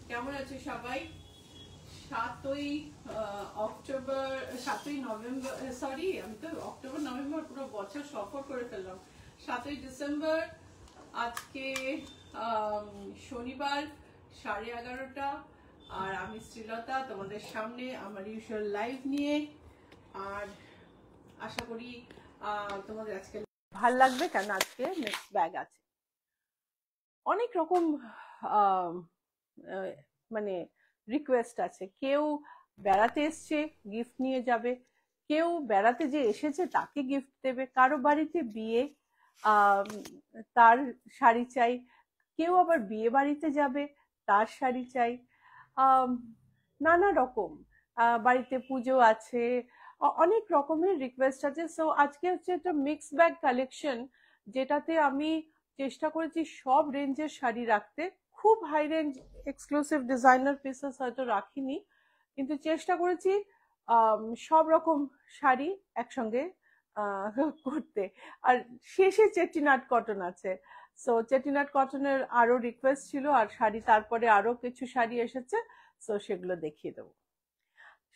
কেমন আছো সবাই? 7ই অক্টোবর, 7ই নভেম্বর, সরি আমি তো অক্টোবর নভেম্বর পুরো বছর সফর করে ফেললাম। 7ই ডিসেম্বর আজকে শনিবার 11:30 আর আমি শ্রীলতা তোমাদের সামনে আমার ইউজুয়াল লাইভ নিয়ে। আর আশা করি তোমাদের আজকে ভাল লাগবে, কারণ আজকে নেক্সট ব্যাগ আছে। অনেক রকম মানে রিকোয়েস্ট আছে। কেউ বেড়াতে এসছে গিফট নিয়ে যাবে, কেউ বেড়াতে যে এসেছে তাকে গিফট দেবে, কারো বাড়িতে বিয়ে তার শাড়ি চাই, কেউ আবার বিয়ে বাড়িতে যাবে তার শাড়ি চাই, নানা রকম বাড়িতে পুজো আছে, অনেক রকমের রিকোয়েস্ট আছে। সো আজকে হচ্ছে একটা মিক্স ব্যাগ কালেকশন, যেটাতে আমি চেষ্টা করেছি সব রেঞ্জের শাড়ি রাখতে। খুব high range exclusive designer pieces হয়তো রাখিনি, কিন্তু চেষ্টা করেছি সব রকম শাড়ি একসঙ্গে করতে। আর শেষে চেটিনাট কটন আছে, সো চেটিনাট কটনের আরো রিকোয়েস্ট ছিল, আর শাড়ি তারপরে আরো কিছু শাড়ি এসেছে, সো সেগুলো দেখিয়ে দেবো।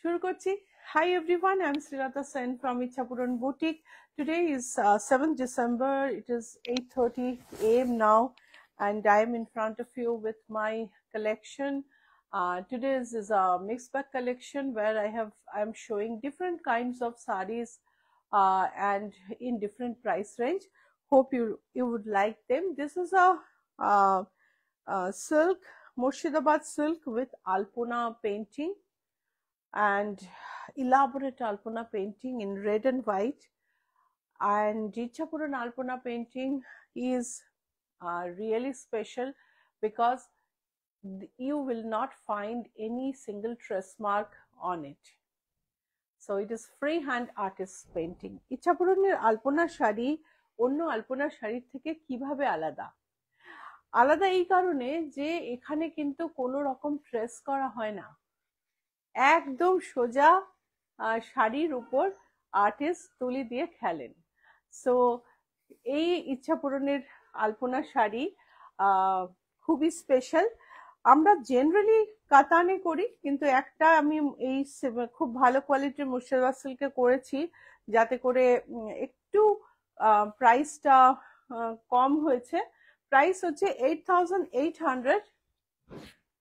শুরু করছি। Hi everyone, I'm Srilata Sen from Ichapuran Boutique. Today is 7th December. It is 8:30 a.m. now, and I am in front of you with my collection. Today's is a mixed bag collection where I'm showing different kinds of sarees and in different price range. Hope you would like them. This is a silk, Murshidabad silk with Alpona painting and elaborate Alpona painting in red and white. And Ichapuran Alpona painting is really special because you will not find any single trace mark on it. So it is freehand artist painting. Ichapuran Alpona shari onno Alpona shari থেকে কিভাবে আলাদা? আলাদা এই কারণে যে এখানে কিন্তু কোনো রকম ট্রেস করা হয় না, একদম সোজা শাড়ির উপর আর্টিস্ট তুলি দিয়ে খেলেন। সো এই ইচ্ছাপূরণের আলপনা শাড়ি খুবই স্পেশাল। আমরা জেনারেলি কাতানে করি, কিন্তু একটা আমি এই খুব ভালো কোয়ালিটির মুর্শিদাবাদ সিল্কে করেছি, যাতে করে একটু প্রাইসটা কম হয়েছে। প্রাইস হচ্ছে 8,800।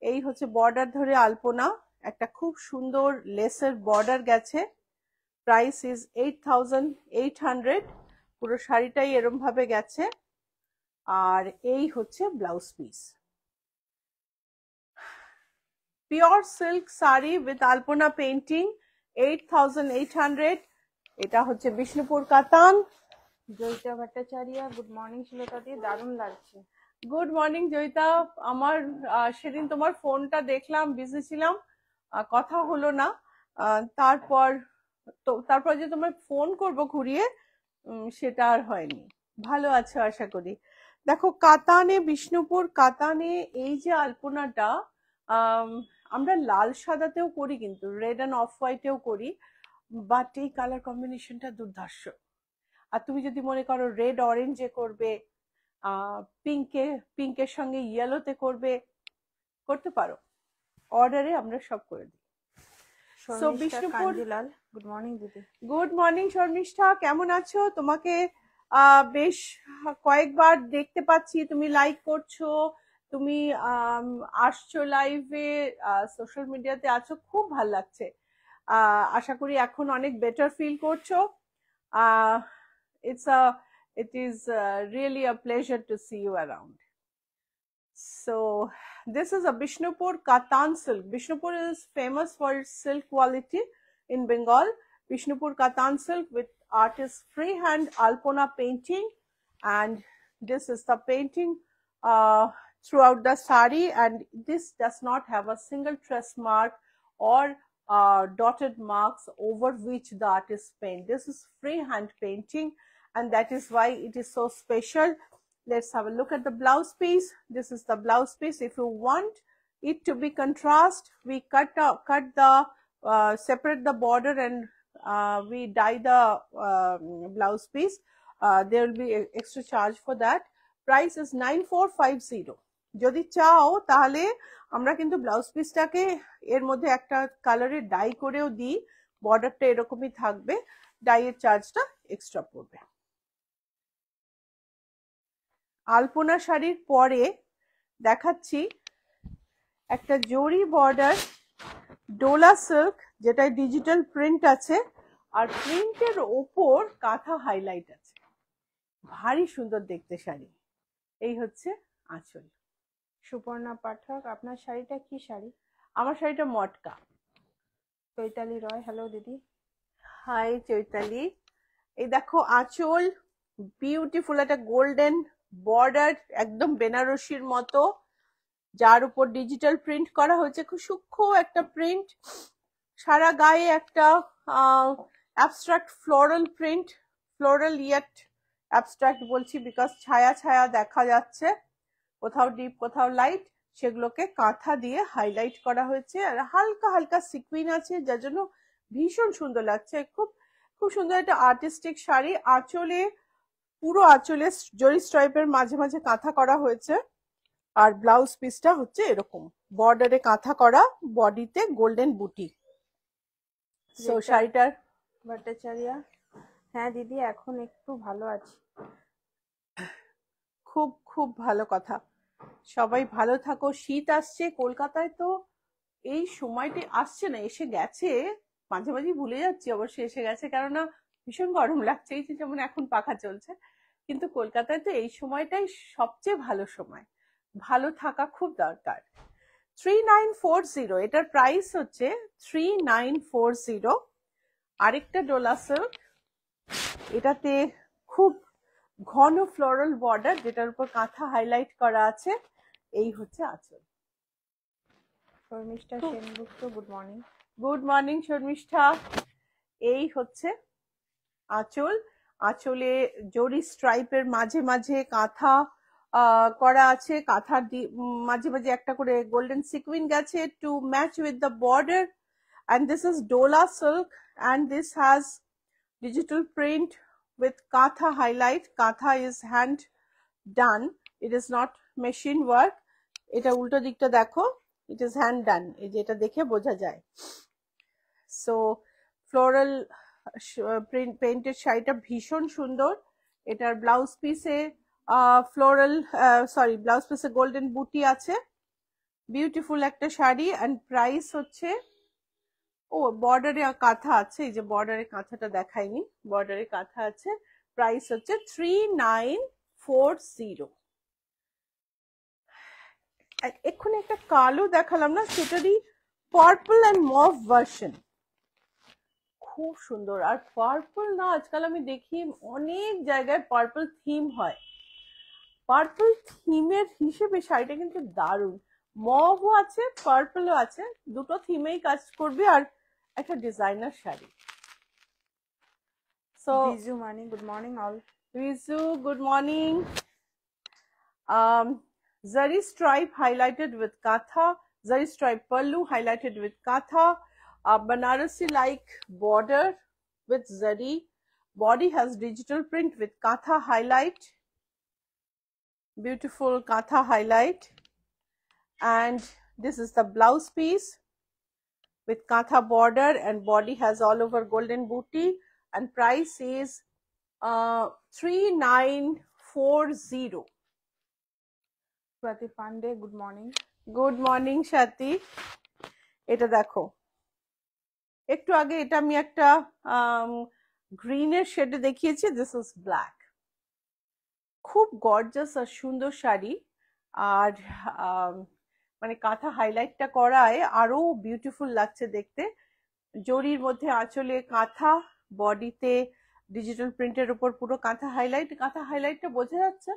এই হচ্ছে বর্ডার ধরে আলপনা, একটা খুব সুন্দর লেসের বর্ডার গেছে। Price is 8,800। পুরো শাড়িটাই এরম ভাবে গেছে। আর এই হচ্ছে blouse piece. Pure silk sari with Alpana painting 8,800। এটা হচ্ছে বিষ্ণুপুর কাতান। জয়িতা ভট্টাচার্য, গুড মর্নিং শ্রীলতা দি, দারুণ লাগছে। Good morning Joyita. আমার সেদিন তোমার ফোনটা দেখলাম, বিজি ছিলাম, কথা হলো না। তারপর যে তোমার ফোন করব ঘুরিয়ে, সেটা আর হয়নি। ভালো আছো আশা করি। দেখো কাতানে, বিষ্ণুপুর কাতানে এই যে আলপনাটা আমরা লাল সাদাতেও করি, কিন্তু রেড অ্যান্ড অফ হোয়াইটেও করি, বাট এই কালার কম্বিনেশনটা দুর্ধর্ষ। আর তুমি যদি মনে করো রেড অরেঞ্জে করবে, পিঙ্কের সঙ্গে ইয়েলোতে করবে, করতে পারো। অর্ডারে আমরা সব করে দিই। সো বিষ্ণুপুর, গুড মর্নিং দিদি। গুড মর্নিং শর্মিষ্ঠা, কেমন আছো? তোমাকে বেশ কয়েকবার দেখতে পাচ্ছি, তুমি লাইক করছো, তুমি আসছো লাইভে, সোশ্যাল মিডিয়াতে আছো, খুব ভাল লাগছে। আশা করি এখন অনেক বেটার ফিল করছো। It is really a pleasure to see you around. So this is a Bishnupur Katan silk. Bishnupur is famous for its silk quality in Bengal. Bishnupur Katan silk with artist freehand Alpona painting, and this is the painting throughout the sari, and this does not have a single trace mark or dotted marks over which the artist paint. This is freehand painting, and that is why it is so special. Let's have a look at the blouse piece. This is the blouse piece. If you want it to be contrast, we separate the border, and we dye the blouse piece. There will be extra charge for that. Price is 9,450. যদি চাও তাহলে আমরা কিন্তু blouse পিসটাকে এর মধ্যে একটা কালারের die করেও দিই, বর্ডারটা এরকমই থাকবে, ডাইয়ের চার্জটা এক্সট্রা পড়বে। আলপনা শাড়ির পরে দেখাচ্ছি একটা জরি বর্ডার ডোলা সিল্ক, যেটা ডিজিটাল প্রিন্ট আছে আর প্রিন্টের ওপর কাঁথা হাইলাইট আছে, ভারী সুন্দর দেখতে শাড়ি। এই হচ্ছে আঁচল। সুপর্ণা পাঠক, আপনার শাড়িটা কি শাড়ি? আমার শাড়িটা মটকা। চৈতালি রয়, হ্যালো দিদি। হাই চৈতালি। এই দেখো আঁচল, বিউটিফুল একটা গোল্ডেন বর্ডার, একদম বেনারসির মতো, যার উপর ডিজিটাল প্রিন্ট করা হয়েছে, খুব সূক্ষ্ম একটা প্রিন্ট। সারা গায়ে একটা abstract floral print, floral yet abstract বলছি বিকজ ছায়া ছায়া দেখা যাচ্ছে, কোথাও ডিপ কোথাও লাইট, সেগুলোকে কাঁথা দিয়ে হাইলাইট করা হয়েছে আর হালকা হালকা সিকুইন আছে, যার জন্য ভীষণ সুন্দর লাগছে। খুব খুব সুন্দর একটা আর্টিস্টিক শাড়ি। আঁচলে, পুরো আঁচলে জরি স্ট্রাইপের মাঝে মাঝে কাঁথা করা হয়েছে আর ব্লাউজ পিসটা হচ্ছে এরকম বর্ডারে কাঁথা করা, বডিতে গোল্ডেন বুটি। সো শাড়িটার ভট্টাচার্য, হ্যাঁ দিদি এখন একটু ভালো আছি। খুব খুব ভালো কথা, সবাই ভালো থাকো। শীত আসছে, কলকাতায় তো এই সময়টি আসছে না, এসে গেছে, মাঝে মাঝে ভুলে যাচ্ছি অবশ্যই এসে গেছে, কেননা ভীষণ গরম লাগছে, এই যে যেমন এখন পাখা চলছে, কিন্তু কলকাতায় তো এই সময়টাই সবচেয়ে ভালো সময়, ভালো থাকা খুব দরকার। 3940, এটার প্রাইস হচ্ছে 3940। আরেকটা ডোলা সিল্ক, এটাতে খুব ঘন ফ্লোরাল বর্ডার, যেটার উপর কাঁথা হাইলাইট করা আছে। এই হচ্ছে আঁচল। Sharmistha Sengupta, good morning. Good morning Sharmistha. এই হচ্ছে আঁচল। আঁচলে জরি স্ট্রাইপের মাঝে মাঝে কাঁথা করা আছে, কাঁথার মাঝে মাঝে একটা করে গোল্ডেন সিকুইন গেছে to match with the border, and this is Dola silk and this has digital print with Katha highlight. Katha is hand done, it is not machine work. এটা উল্টো দিকটা দেখো, it is hand done, এই যে এটা দেখে বোঝা যায়। সো ফ্লোরাল প্রিন্টেড শাড়িটা ভীষণ সুন্দর। এটার ব্লাউজ পিসে ফ্লোরাল ব্লাউজ পিসে গোল্ডেন বুটি আছে, বিউটিফুল একটা শাড়ি। এন্ড প্রাইস হচ্ছে, ও বর্ডারে কাঁথা আছে, এই যে বর্ডারে কাঁথাটা দেখাইনি, বর্ডারে কাঁথা আছে। প্রাইস হচ্ছে 3940। এক্ষুনি একটা কালো দেখালাম না, সেটারই পার্পল অ্যান্ড মভ ভার্সন, খুব সুন্দর। আর পার্পল না, আজকাল আমি দেখি অনেক জায়গায় পার্পল থিম হয়, পার্পল থিমের হিসেবে শাড়িটা কিন্তু দারুণ। মভও আছে, পার্পলও আছে, দুটো থিমেই কাজ করবে আর একটা designer sari. So Riju Mani, good morning all. Riju, good morning. Zari stripe highlighted with katha, zari stripe pallu highlighted with katha, Banarasi like border with zari, body has digital print with katha highlight, beautiful katha highlight, and this is the blouse piece with katha border and body has all over golden booty, and price is 3940. Swati Pandey, good morning. Good morning Swati. এটা দেখো, একটু আগে এটা আমি একটা গ্রিনের শেডে দেখিয়েছি, this is black. খুব গর্জাস আর সুন্দর শাড়ি, আর মানে কাঁথা হাইলাইটটা করায় আরো বিউটিফুল লাগছে দেখতে। জরির মধ্যে আঁচলে কাঁথা, বডিতে ডিজিটাল প্রিন্টের উপর পুরো কাঁথা হাইলাইট, কাঁথা হাইলাইটটা বোঝা যাচ্ছে,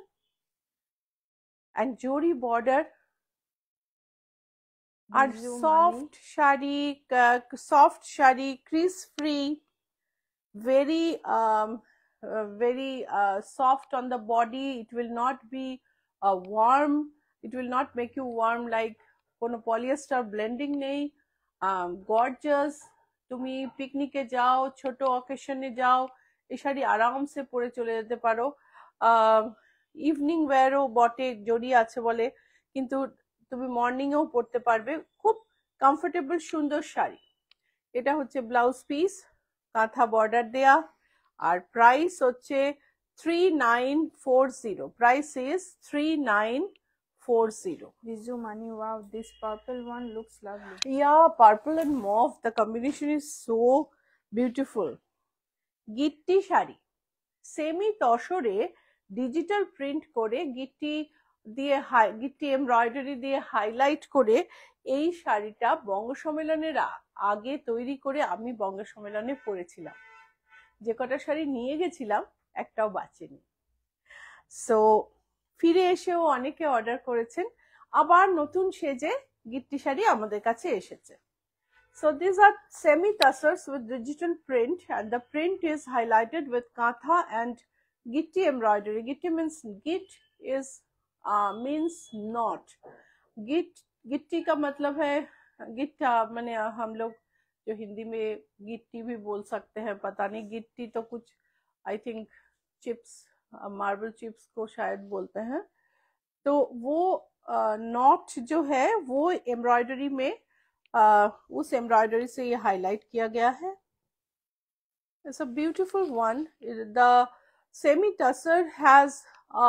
and jori border, R soft shadi, crease free, very soft on the body. It will not be warm, it will not make you warm like কোনো polyester blending নেই। gorgeous, তুমি পিকনিকে যাও, ছোট অকেশনে যাও, এই শাড়ি আরামসে পরে চলে যেতে পারো। ইভিনিং ওয়্যারও বটে, জড়ি আছে বলে, কিন্তু তুমি মর্নিং এও পরতে পারবে, খুব কমফোর্টেবল সুন্দর শাড়ি। এটা হচ্ছে ব্লাউজ পিস, কাঁথা বর্ডার দেয়া, আর প্রাইস হচ্ছে 3940, price is 3940। Viju Mani, wow, this purple one looks lovely. Yeah, purple and mauve, the combination is so beautiful. গিট্টি শাড়ি, সেমি তসরে ডিজিটাল প্রিন্ট করে গিট্টি এমব্রয়ডারি দিয়ে হাইলাইট করে এই শাড়িটা বঙ্গ সম্মেলনের আগে তৈরি করে আমি বঙ্গ সম্মেলনে পরেছিলাম। যে কটা শাড়ি নিয়ে গেছিলাম একটাও বাঁচেনি। সো ফিরে এসেও অনেকে অর্ডার করেছেন, আবার নতুন সেজে গিট্টি শাড়ি আমাদের কাছে এসেছে। So these are semi tassers with digital print, and the print is highlighted with katha and gitti embroidery. Gitti means means knot. गिट्टी का मतलब है गिट्टा, मैंने हम लोग जो हिंदी में गिट्टी भी बोल सकते हैं, पता नहीं, गिट्टी तो कुछ I think chips, marble chips को शायद बोलते हैं। तो वो नॉट जो है वो एम्ब्रॉयडरी में उस एम्ब्रॉयडरी से ये हाईलाइट किया गया है। It's a beautiful one. The semi tussar has a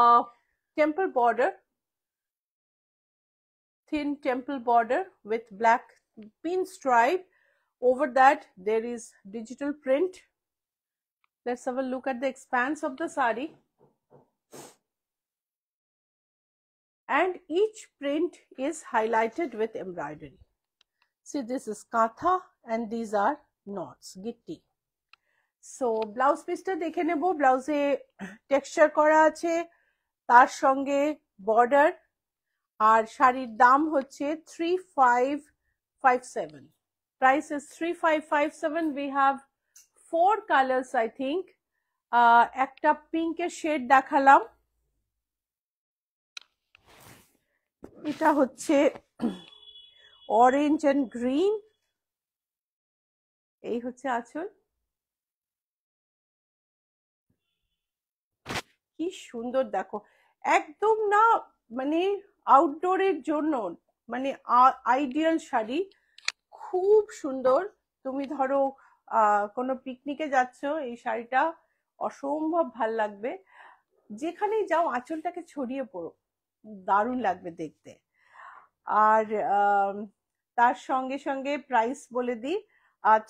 temple border, thin temple border with black pin stripe. Over that there is digital print. Let's have a look at the expanse of the sari. And each print is highlighted with embroidery. See, this is katha and these are knots, gitti. So blouse পিসটা দেখে নেব। ব্লাউজে texture করা আছে, তার সঙ্গে border, আর শাড়ির দাম হচ্ছে 3557। Price is 3557। We have 4 colours I think. একটা পিঙ্কের শেড দেখালাম, এটা হচ্ছে অরেঞ্জ এন্ড গ্রিন, এই হচ্ছে আঁচল। কি সুন্দর দেখো, একদম না মানে আউটডোরের জন্য মানে আইডিয়াল শাড়ি, খুব সুন্দর। তুমি ধরো কোনো পিকনিকে যাচ্ছ, এই শাড়িটা অসম্ভব ভাল লাগবে। যেখানেই যাও আঁচলটাকে ছড়িয়ে পড়ো, দারুণ লাগবে দেখতে। আর তার সঙ্গে সঙ্গে প্রাইস বলে দিই,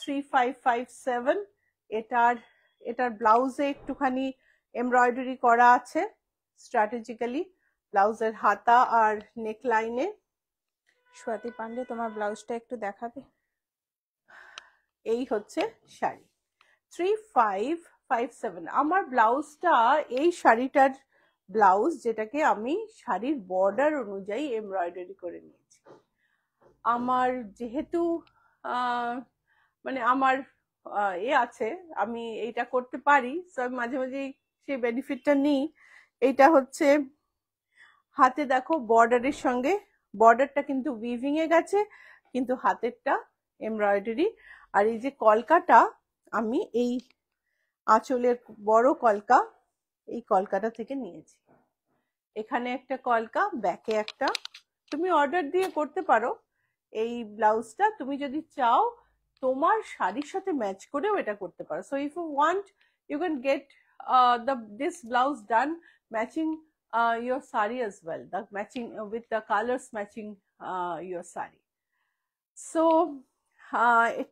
3557। এটার ব্লাউজে একটুখানি এমব্রয়ডারি করা আছে স্ট্র্যাটেজিক্যালি, ব্লাউজের হাতা আর নেক লাইনে। স্বাতি পান্ডে, তোমার ব্লাউজটা একটু দেখাবে? এই হচ্ছে শাড়ি, 3557। আমার ব্লাউজটা, এই শাড়িটার ব্লাউজ, যেটাকে আমি শাড়ির বর্ডার অনুযায়ী এমব্রয়ডারি করে নিয়েছি। আমার যেহেতু মানে আমার আছে, আমি এইটা করতে পারি, সো আমি মাঝে মাঝেই সেই বেনিফিটটা নিই। এইটা হচ্ছে হাতে দেখো বর্ডারের সঙ্গে, বর্ডারটা কিন্তু উইভিং এ গেছে, কিন্তু হাতেরটা এমব্রয়ডারি। আর এই যে কলকাটা, আমি এই আঁচলের বড় কলকা, এই কলকাটা থেকে নিয়েছি। এখানে একটা কলকা, ব্যাকে একটা। তুমি অর্ডার দিয়ে করতে পারো এই ব্লাউজটা, তুমি যদি চাও তোমার শাড়ির সাথে ম্যাচ করেও এটা করতে পারো। So if you want, you can get this blouse done matching your sari as well, the matching with the colors matching your sari. So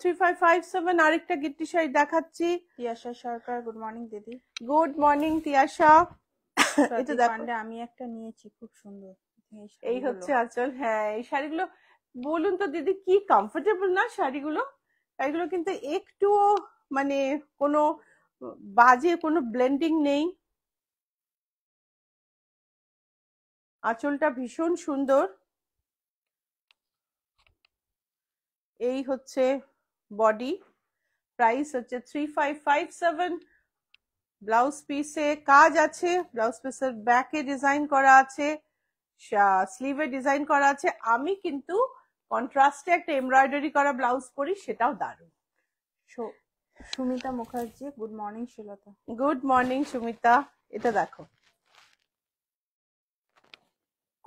3557 আরেকটা গিট্টি শাড়ি দেখাচ্ছি। তিয়াশা সরকার, গুড মর্নিং দিদি। Good morning Tiyasha. এটা দেখো, আমি একটা নিয়েছি, খুব সুন্দর। এই হচ্ছে আঁচল। হ্যাঁ, এই শাড়িগুলো বলুন তো দিদি, কি কমফোর্টেবল না শাড়িগুলো। শাড়িগুলো কিন্তু একটুও মানে কোনো বাজে কোনো ব্লেন্ডিং নেই। আঁচলটা ভীষণ সুন্দর। এই হচ্ছে বডি, প্রাইস হচ্ছে 3557। ব্লাউজ পিসে কাজ আছে, ব্লাউজ পিসের ব্যাকে ডিজাইন করা আছে, স্লিভে ডিজাইন করা আছে। আমি কিন্তু কন্ট্রাস্টে একটা এমব্রয়ডারি করা ব্লাউজ পরি, সেটাও দারুণ। Sumita Mukherjee, good morning Shrilata. Good morning Sumita. এটা দেখো,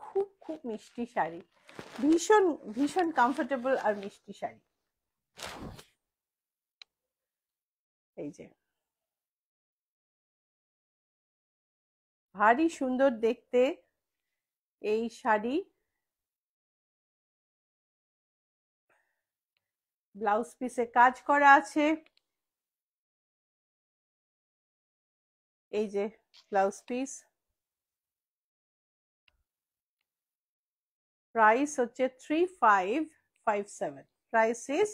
খুব খুব মিষ্টি শাড়ি, ভীষণ ভীষণ কমফোর্টেবল আর মিষ্টি শাড়ি। এই যে ভারী সুন্দর দেখতে এই শাড়ি, ব্লাউজ পিসে কাজ করা আছে। এই যে ব্লাউজ পিস, প্রাইস হচ্ছে 3557, প্রাইস ইজ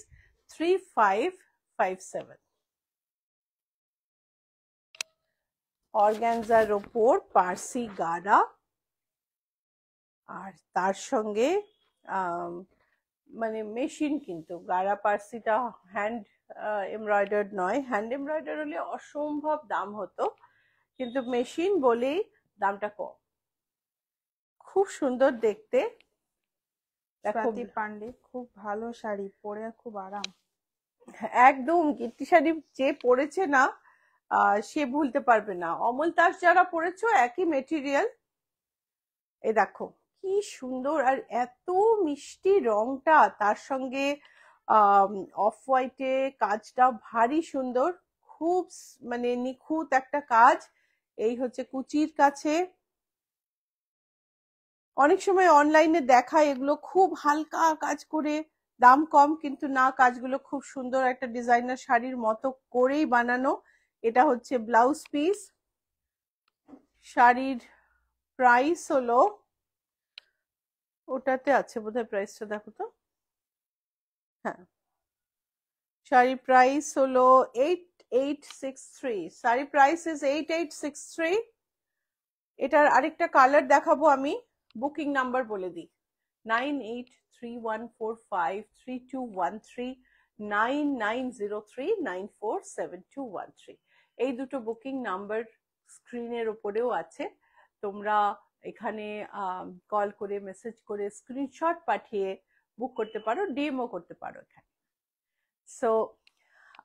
3557। অর্গানজার ওপর পার্সি গাড়া, আর তার সঙ্গে মানে মেশিন, কিন্তু গাড়া পার্সিটা হ্যান্ড এমব্রয়ডার্ড নয়, হ্যান্ড এমব্রয়ডার হলে অসম্ভব দাম হতো, কিন্তু মেশিন বলেই দামটা কম। খুব সুন্দর দেখতে। স্বাতি পান্ডে, খুব ভালো শাড়ি, পরে খুব আরাম। একদম কীর্তি শাড়ি যে পরেছে না সে ভুলতে পারবে না। অমল দাস যারা পরেছো একই মেটেরিয়াল। এ দেখো কি সুন্দর, আর এত মিষ্টি রংটা, তার সঙ্গে অফ হোয়াইটে কাজটা ভারী সুন্দর, খুব মানে নিখুঁত একটা কাজ। এই হচ্ছে কুচির কাছে। অনেক সময় অনলাইনে দেখায় এগুলো খুব হালকা কাজ করে, দাম কম, কিন্তু না, কাজগুলো খুব সুন্দর, একটা ডিজাইনার শাড়ির মতো করেই বানানো। এটা হচ্ছে ব্লাউজ পিস। শাড়ির প্রাইস হলো, ওটাতে আছে বোধহয় প্রাইসটা, দেখো তো। হ্যাঁ, শাড়ির প্রাইস হলো 8863। Sari price is 8863। এটার আরেকটা কালার দেখাবো আমি, বুকিং নাম্বার বলে দিই, 9831453213, 9903947213। এই দুটো বুকিং নাম্বার স্ক্রিনের উপরেও আছে। তোমরা এখানে কল করে, মেসেজ করে, স্ক্রিনশট পাঠিয়ে বুক করতে পারো, ডিএমও করতে পারো এখানে। So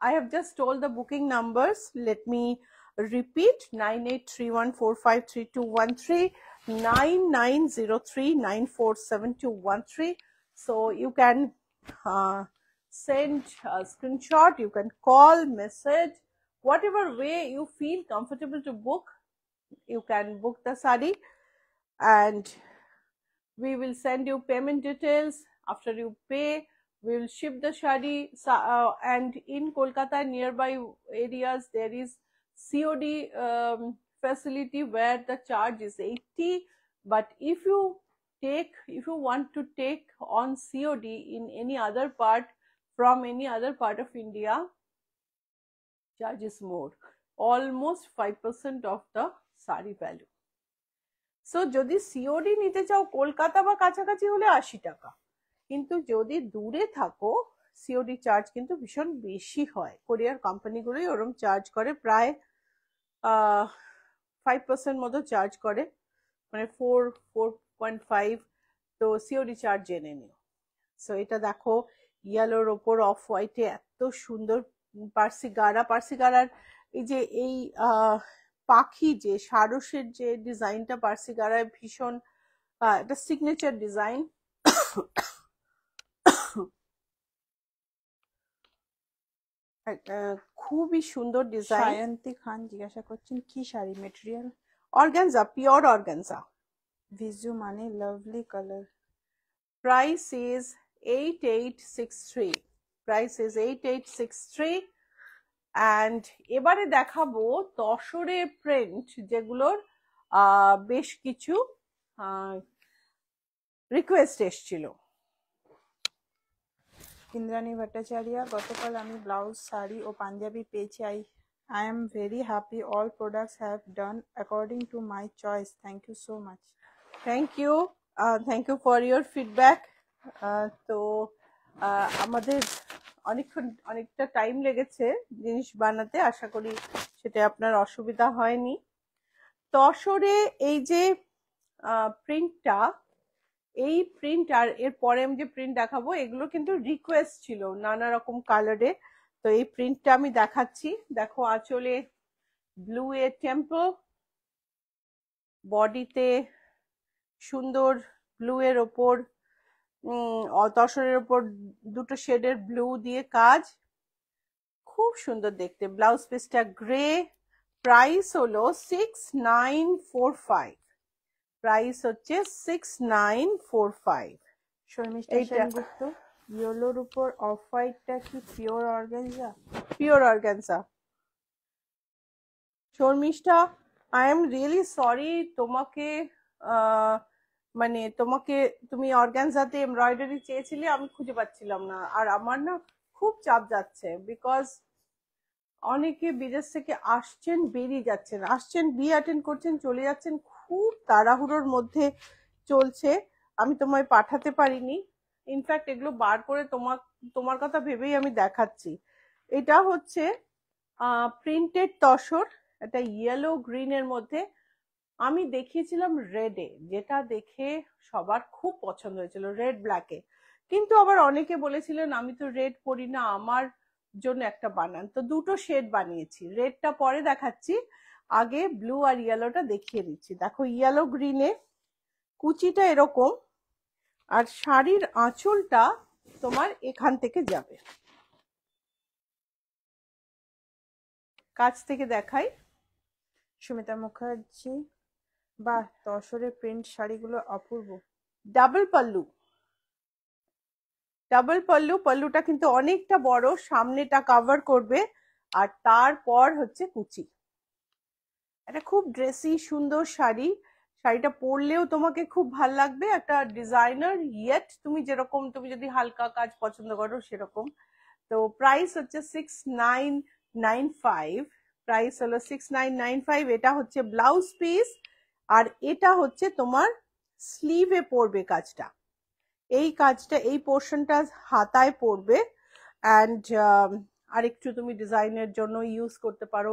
I have just told the booking numbers. Let me repeat: 9831453213, 9903947213. So you can send a screenshot, you can call, message, whatever way you feel comfortable to book, you can book the sari, and we will send you payment details. After you pay, we will ship the shadi, and in Kolkata nearby areas there is COD facility where the charge is 80, but if you want to take on COD in any other part, from any other part of India, charge is more, almost 5% of the sari value. So যদি COD নিতে চাও কলকাতা বা কাছাকাছি হলে 80 টাকা, কিন্তু যদি দূরে থাকো সিওডি চার্জ কিন্তু ভীষণ বেশি হয়। কোরিয়ার কোম্পানিগুলোই ওরম চার্জ করে, প্রায় 5% মতো চার্জ করে, মানে 4.5। তো সিওডি চার্জ জেনে নিও। সো এটা দেখো ইয়েলোর ওপর অফ হোয়াইটে এত সুন্দর পার্সি গাড়া। পার্সি গাড়ার এই যে এই পাখি, যে সারসের যে ডিজাইনটা পার্সি গাড়ায়, ভীষণ একটা সিগনেচার ডিজাইন। খুবই সুন্দর ডিজাইন। সায়ন্তী খান জিজ্ঞাসা করছেন কি sari, material? Organza, pure organza. Viju মানে lovely colour. Price is 8863, price is 8863। And এবারে দেখাবো তসরে প্রিন্ট, যেগুলোর বেশ কিছু রিকোয়েস্ট এসছিল। ইন্দ্রাণী ভট্টাচার্য, গতকাল আমি ব্লাউজ, শাড়ি ও পাঞ্জাবি পেয়েছি। I am very happy. All products have done according to my choice. Thank you so much. Thank you. Thank you for your feedback. তো আমাদের অনেকটা টাইম লেগেছে জিনিস বানাতে, আশা করি সেটা আপনার অসুবিধা হয়নি। তসরে এই যে প্রিন্টটা, এই প্রিন্ট আর এর পরে আমি যে প্রিন্ট দেখাবো, এগুলো কিন্তু রিকোয়েস্ট ছিল নানা রকম কালারে। তো এই প্রিন্টটা আমি দেখাচ্ছি। দেখো আঁচলে ব্লু এর টেম্পল, বডিতে সুন্দর ব্লু এর ওপর তসরের ওপর দুটো শেডের ব্লু দিয়ে কাজ, খুব সুন্দর দেখতে। ব্লাউজ পিসটা গ্রে, প্রাইস হলো 6945, প্রাইস হচ্ছে 6945। শর্মিষ্ঠা সেনগুপ্ত, ইয়েলোর উপর অফ হোয়াইটটা কি pure organza? Pure organza. Sharmistha, I am really sorry, তোমাকে মানে তুমি অর্গানজাতে এমব্রয়ডারি চেয়েছিলে, আমি খুঁজে পাচ্ছিলাম না। আর আমার না খুব চাপ যাচ্ছে, বিকজ অনেকে বিদেশ থেকে আসছেন, বেরিয়ে যাচ্ছেন, আসছেন বিয়ে অ্যাটেন্ড করছেন, চলে যাচ্ছেন, খুব তাড়াহুড়োর মধ্যে চলছে, আমি তোমায় পাঠাতে পারিনি। ইনফ্যাক্ট এগুলো বার করে তোমার কথা ভেবেই আমি দেখাচ্ছি। এটা হচ্ছে প্রিন্টেড তসর, এটা ইয়েলো গ্রিনের মধ্যে। আমি দেখিয়েছিলাম রেডে, যেটা দেখে সবার খুব পছন্দ হয়েছিল, রেড ব্ল্যাকে। কিন্তু আবার অনেকে বলেছিলেন আমি তো রেড পরি না, আমার জন্য একটা বানান। তো দুটো শেড বানিয়েছি, রেডটা পরে দেখাচ্ছি, আগে ব্লু আর ইয়েলোটা দেখিয়ে দিচ্ছি। দেখো ইয়েলো গ্রিনে কুচিটা এরকম, আর শাড়ির আঁচলটা তোমার এখান থেকে যাবে। কাছ থেকে দেখাই। সুমিতা মুখার্জি, বাহ, তসরের প্রিন্ট শাড়িগুলো অপূর্ব। ডাবল পাল্লু, ডাবল পাল্লু, পাল্লুটা কিন্তু অনেকটা বড়, সামনেটা কভার করবে, আর তারপর হচ্ছে কুচি। এটা খুব ড্রেসি সুন্দর শাড়ি, শাড়িটা পরলেও তোমাকে খুব ভাল লাগবে, একটা ডিজাইনার ইয়েট তুমি যেরকম, তুমি যদি হালকা কাজ পছন্দ করো সেরকম। তো প্রাইস হচ্ছে 6995, প্রাইস হলো 6995। এটা হচ্ছে ব্লাউজ পিস, আর এটা হচ্ছে তোমার স্লিভে পড়বে কাজটা, এই কাজটা, এই পোর্শনটা হাতায় পড়বে। অ্যান্ড আর একটু তুমি ডিজাইনের জন্য ইউজ করতে পারো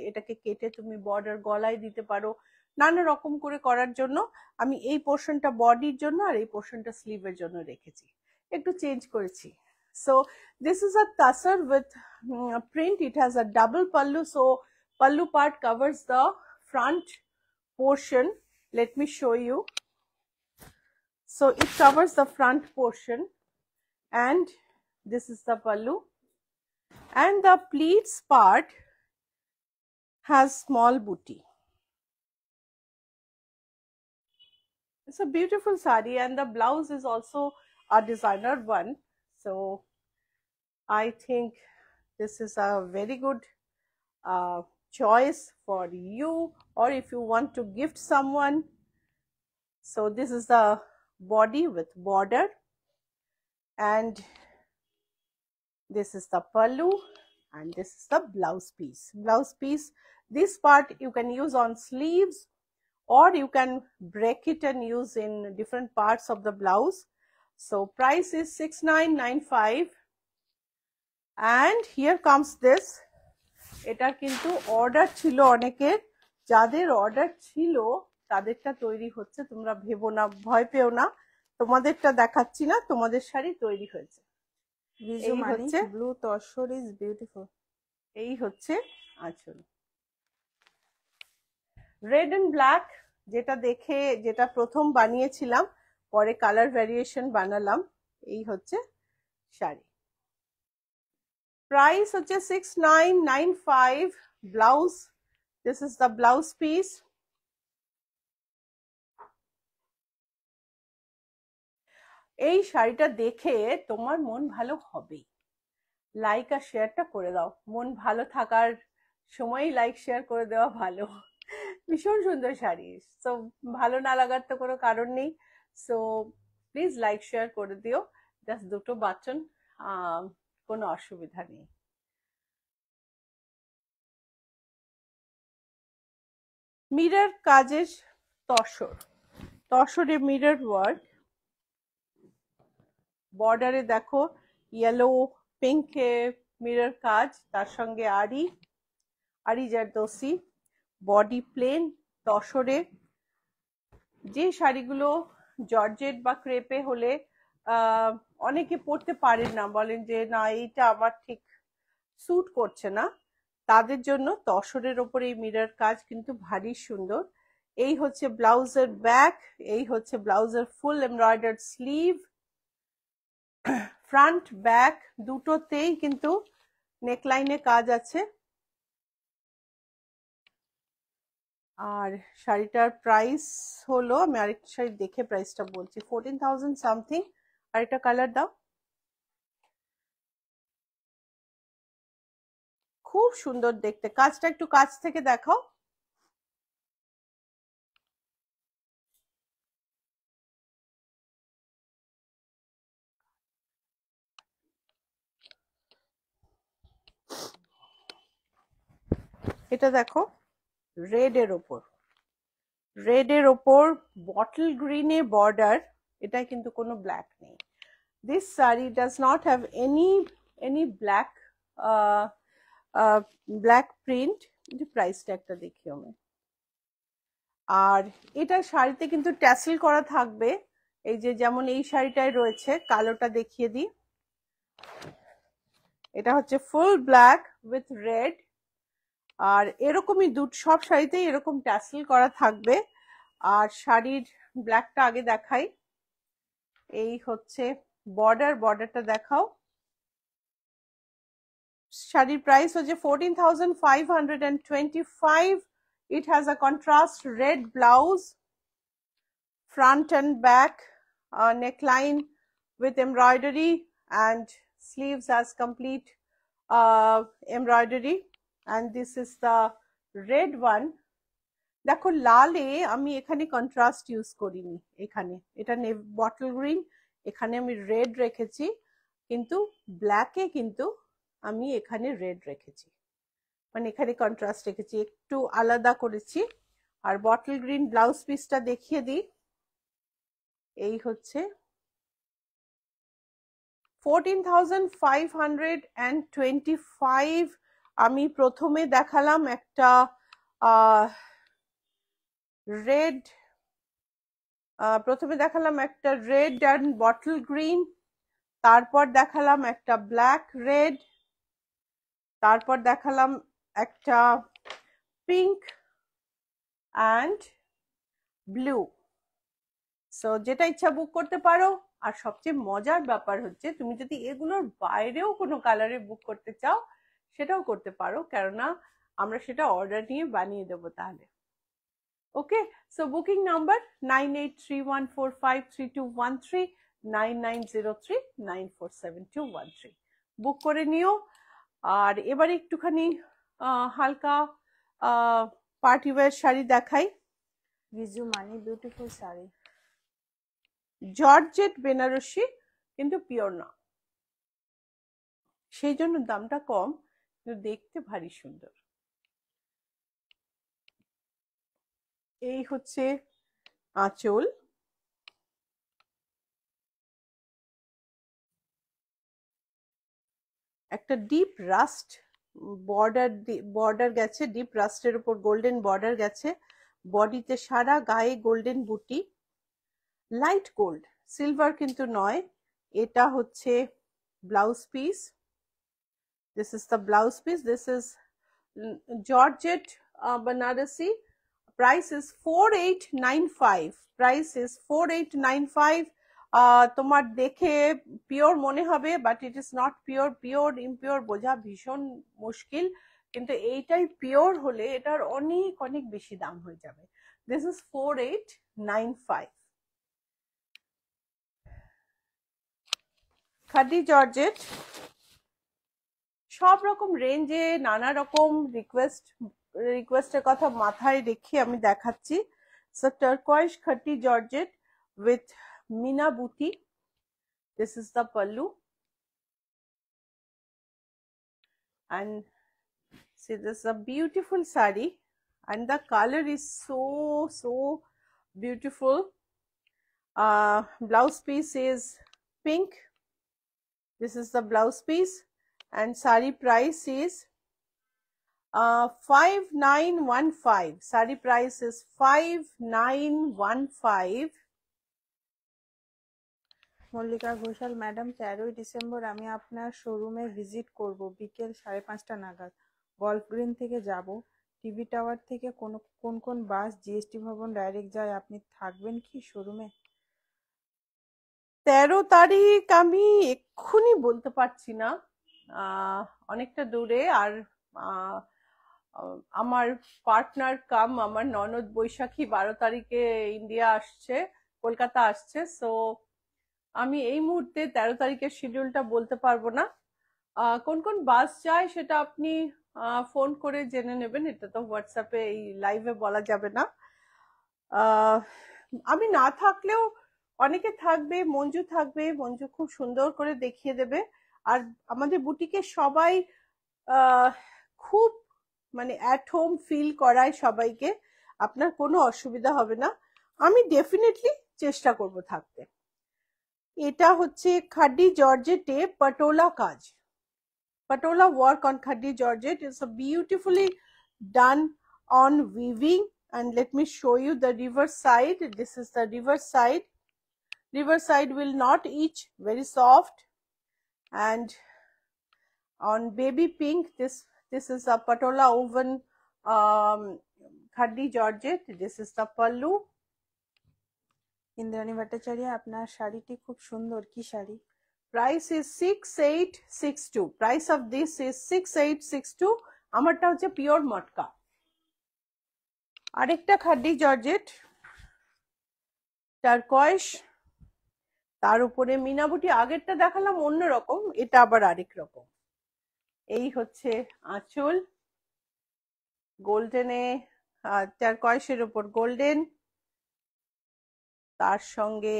এটাকে কেটে তুমি বর্ডার গলায় দিতে পারো, নানা রকম করে করার জন্য আমি এই পোর্শনটা বডির জন্য আর এই পোর্শনটা স্লিভের জন্য রেখেছি, একটু চেঞ্জ করেছি। So this is a tassar with print. It has a double pallu, so pallu part covers the front portion. Let me show you. So it covers the front portion, and this is the pallu, and the pleats part has small booty. It's a beautiful sari, and the blouse is also a designer one. So I think this is a very good choice for you, or if you want to gift someone. So this is the body with border, and this is the pallu, and this is the blouse piece. Blouse piece, this part you can use on sleeves, or you can break it and use in different parts of the blouse. So price is 6995, and here comes this. এটা কিন্তু order ছিল অনেকের, যাদের order ছিল তাদেরটা তৈরি হচ্ছে, তোমরা ভেবো না, ভয় পেও না, তোমাদেরটা দেখাচ্ছি না, তোমাদের শাড়ি তৈরি হয়েছে। এই হচ্ছে ব্লু তসর ইজ বিউটিফুল। এই হচ্ছে আঁচল। রেড এন্ড ব্ল্যাক, যেটা প্রথম বানিয়েছিলাম, পরে কালার ভ্যারিয়েশন বানালাম, এই হচ্ছে শাড়ি। প্রাইস হচ্ছে 6995। Blouse, this is the blouse piece. এই শাড়িটা দেখে তোমার মন ভালো হবেই, লাইক আর শেয়ারটা করে দাও, মন ভালো থাকার সময় লাইক শেয়ার করে দেওয়া ভালো। ভীষণ সুন্দর শাড়ি, সো ভালো না লাগার তো কোনো কারণ নেই। সো প্লিজ লাইক শেয়ার করে দিও, জাস্ট দুটো বাটন, কোনো অসুবিধা নেই। মিরর কাজের তসরে মিরর ওয়ার্ক, বর্ডারে দেখো ইয়েলো পিঙ্কে মিরর কাজ, তার সঙ্গে আরি জারদোসি, বডি প্লেন তসরে। যে শাড়িগুলো জর্জেট বা ক্রেপে হলে অনেকে পরতে পারেন না, বলেন যে না এইটা আমার ঠিক স্যুট করছে না, তাদের জন্য তসরের ওপর এই মিরর কাজ কিন্তু ভারী সুন্দর। এই হচ্ছে ব্লাউজের ব্যাক, এই হচ্ছে ব্লাউজের ফুল এমব্রয়ডার্ড স্লিভ। ফ্রন্ট ব্যাক দুটোতেই কিন্তু নেকলাইনে কাজ আছে। আর শাড়িটার প্রাইস হলো, আমি আরেকটা শাড়ি দেখে প্রাইসটা বলছি, 14,000 সামথিং। আরেকটা কালার দাও। খুব সুন্দর দেখতে, কাজটা একটু কাছ থেকে দেখাও। এটা দেখো, রেড এর ওপর, রেড এর ওপর বটল গ্রিনে বর্ডার, এটা কিন্তু কোনো ব্ল্যাক নেই। This sari does not have any black black print. প্রাইসটা একটা দেখি আমি। আর এটা শাড়িতে কিন্তু ট্যাসেল করা থাকবে, এই যে যেমন এই শাড়িটায় রয়েছে, কালোটা দেখিয়ে দিই। এটা হচ্ছে ফুল ব্ল্যাক উইথ রেড, আর এরকমই সব শাড়িতেই এরকম ট্যাসেল করা থাকবে। আর শাড়ির ব্ল্যাকটা আগে দেখাই। এই হচ্ছে বর্ডার, বর্ডারটা দেখাও। শাড়ির প্রাইস হচ্ছে 14,525। It has a contrast red blouse, front and back, neckline with embroidery, and sleeves as complete embroidery. And this is the red one. দেখো লালে আমি এখানে কন্ট্রাস্ট ইউজ করিনি, এখানে এটা বটল গ্রিন, এখানে আমি রেড রেখেছি, কিন্তু ব্ল্যাকে কিন্তু আমি এখানে রেড রেখেছি, মানে এখানে কন্ট্রাস্ট রেখেছি, একটু আলাদা করেছি। আর বটল গ্রিন ব্লাউজ পিসটা দেখিয়ে দিই। এই হচ্ছে 14,525। আমি প্রথমে দেখালাম একটা রেড, অ্যান্ড বটল গ্রিন, তারপর দেখালাম একটা ব্ল্যাক রেড, তারপর দেখালাম একটা পিঙ্ক অ্যান্ড ব্লু। সো যেটা ইচ্ছা বুক করতে পারো। আর সবচেয়ে মজার ব্যাপার হচ্ছে, তুমি যদি এগুলোর বাইরেও কোনো কালারে বুক করতে চাও সেটাও করতে পারো, কেননা আমরা সেটা অর্ডার নিয়ে বানিয়ে দেবো তাহলে। ওকে, সো বুকিং নাম্বার 9831453213, 9903947213। বুক করে নিও। আর এবারে একটুখানি হালকা পার্টি ওয়্যার শাড়ি দেখাই। বিজু মানি বিউটিফুল শাড়ি, জর্জেট বেনারসি, কিন্তু পিওর না, সেই জন্য দামটা কম, কিন্তু দেখতে ভারী সুন্দর। এই হচ্ছে আঁচল, একটা ডিপ রাস্ট বর্ডার গেছে, ডিপ রাস্টের উপর গোল্ডেন বর্ডার গেছে, বডিতে সারা গায়ে গোল্ডেন বুটি, লাইট গোল্ড, সিলভার কিন্তু নয়। এটা হচ্ছে blouse piece, this is the blouse piece, this is georgette Banarasi. Price is 4895. Price is 4895. তোমার দেখে পিওর মনে হবে, but it is not pure. Pure impure বোঝা ভীষণ মুশকিল, কিন্তু এইটাই পিওর হলে এটার অনেক অনেক বেশি দাম হয়ে যাবে। This is 4895। খাদি জর্জেট, সব রকম রেঞ্জে নানা রকম রিকোয়েস্টের কথা মাথায় রেখে আমি দেখাচ্ছি। So turquoise khadi georgette with Mina booty. This is the pallu, and see, this is a beautiful sari, and the color is so beautiful. Blouse piece is pink. This is the blouse piece, and sari price is 5915. Sari price is 5915. Mallika Ghoshal madam, 13ই December আমি আপনার শোরুমে visit করব বিকেল 5:30 নাগাদ। Golf green থেকে যাব। TV tower থেকে কোন কোন বাস জিএসটি ভবন ডাইরেক্ট যায়? আপনি থাকবেন কি শোরুমে? 13 তারিখ আমি এক্ষুনি বলতে পারছি না, অনেকটা দূরে। আর আহ, আমার পার্টনার কাম আমার ননদ বৈশাখী 12 তারিখে ইন্ডিয়া আসছে, কলকাতা আসছে। সো আমি এই মুহূর্তে 13 তারিখের শিডিউলটা বলতে পারবো না। কোন কোন বাস যায় সেটা আপনি ফোন করে জেনে নেবেন, এটা তো হোয়াটসঅ্যাপে এই লাইভে বলা যাবে না। আহ, আমি না থাকলেও অনেকে থাকবে, মঞ্জু থাকবে, মঞ্জু খুব সুন্দর করে দেখিয়ে দেবে। আর আমাদের বুটিকে সবাই আহ, খুব মানে অ্যাট হোম ফিল করায় সবাইকে, আপনার কোনো অসুবিধা হবে না। আমি ডেফিনেটলি চেষ্টা করব থাকতে। এটা হচ্ছে খাড্ডি জর্জেটে পটোলা কাজ, patola work on khadi georgette is a beautifully done on weaving. And let me show you the reverse side. This is the reverse side. Reverse side will not itch, very soft. And on baby pink, this is a patola woven khadi georgette. This is the pallu. Indrani Bhattacharya, আপনার শাড়িটি খুব সুন্দর, কি sari? Price is 6862. Price of this is 6862. আমারটা হচ্ছে pure মটকা। আরেকটা খাড্ডি georgette টারকয়েস, তার উপরে মিনাবুটি। আগেরটা দেখালাম অন্যরকম, এটা আবার আরেক রকম। এই হচ্ছে আঁচল, গোল্ডেনে টারকয়েসের উপর গোল্ডেন, তার সঙ্গে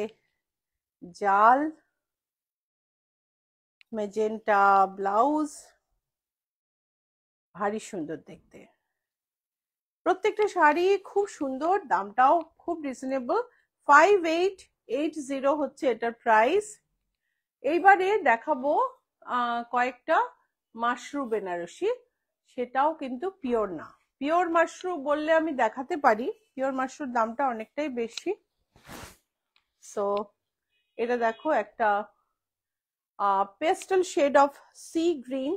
জাল, মেজেন্টা ব্লাউজ, ভারী সুন্দর দেখতে। প্রত্যেকটা শাড়ি খুব সুন্দর, দামটাও খুব রিজনেবল। 5880 হচ্ছে এটার প্রাইস। এইবারে দেখাবো কয়েকটা মাশরু বেনারসি, সেটাও কিন্তু পিওর না। পিওর মাশরু বললে আমি দেখাতে পারি, পিওর মাশরুর দামটা অনেকটাই বেশি। সো এটা দেখো, একটা pastel shade of sea green